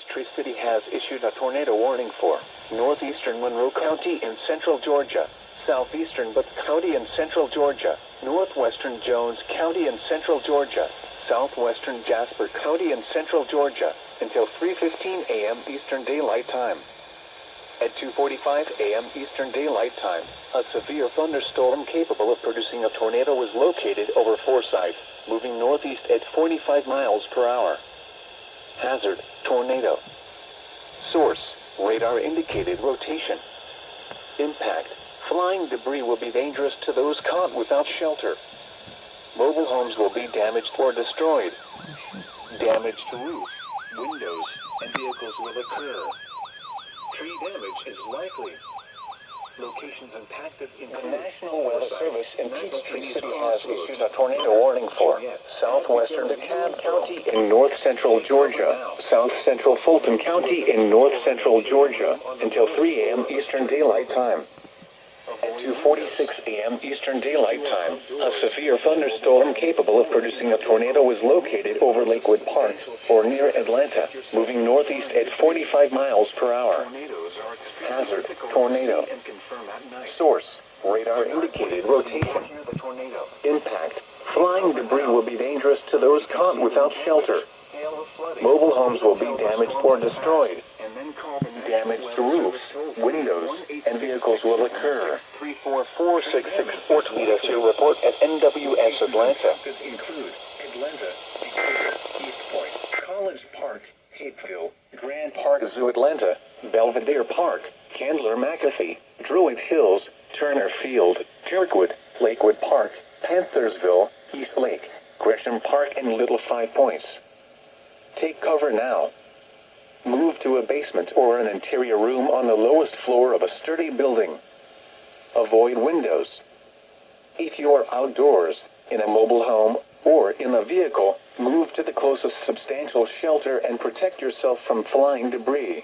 Tree City has issued a tornado warning for northeastern Monroe County in central Georgia, southeastern Butte County in central Georgia, northwestern Jones County in central Georgia, southwestern Jasper County in central Georgia, until 3:15 a.m. Eastern Daylight Time. At 2:45 a.m. Eastern Daylight Time, a severe thunderstorm capable of producing a tornado was located over Forsyth, moving northeast at 45 miles per hour. Hazard, tornado. Source, radar indicated rotation. Impact, flying debris will be dangerous to those caught without shelter. Mobile homes will be damaged or destroyed. Damage to roofs, windows, and vehicles will occur. Tree damage is likely. Locations impacted include the National Weather Service in Peachtree City has issued a tornado warning for southwestern DeKalb County in north-central Georgia, south-central Fulton County in north-central Georgia, until 3 a.m. Eastern Daylight Time. At 2:46 a.m. Eastern Daylight Time, a severe thunderstorm capable of producing a tornado was located over Lakewood Park, or near Atlanta, moving northeast at 45 miles per hour. Hazard, tornado. Source, radar indicated rotation. Impact, flying debris will be dangerous to those caught without shelter. Mobile homes will be damaged or destroyed. Damage to roofs, windows, and vehicles will occur. 34466 or tweet us your report at NWS Atlanta. Include Atlanta, East Point, College Park, Hapeville, Grand Park Zoo Atlanta, Belvedere Park, Candler McAfee, Druid Hills, Turner Field, Kirkwood, Lakewood Park, Panthersville, East Lake, Gresham Park, and Little Five Points. Take cover now. Move to a basement or an interior room on the lowest floor of a sturdy building. Avoid windows. If you are outdoors, in a mobile home, or in a vehicle, move to the closest substantial shelter and protect yourself from flying debris.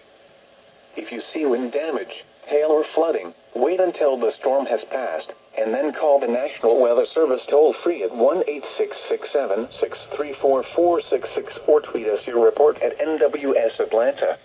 If you see wind damage, hail or flooding, wait until the storm has passed, and then call the National Weather Service toll-free at 1-866-7-634-466 or tweet us your report at NWS Atlanta.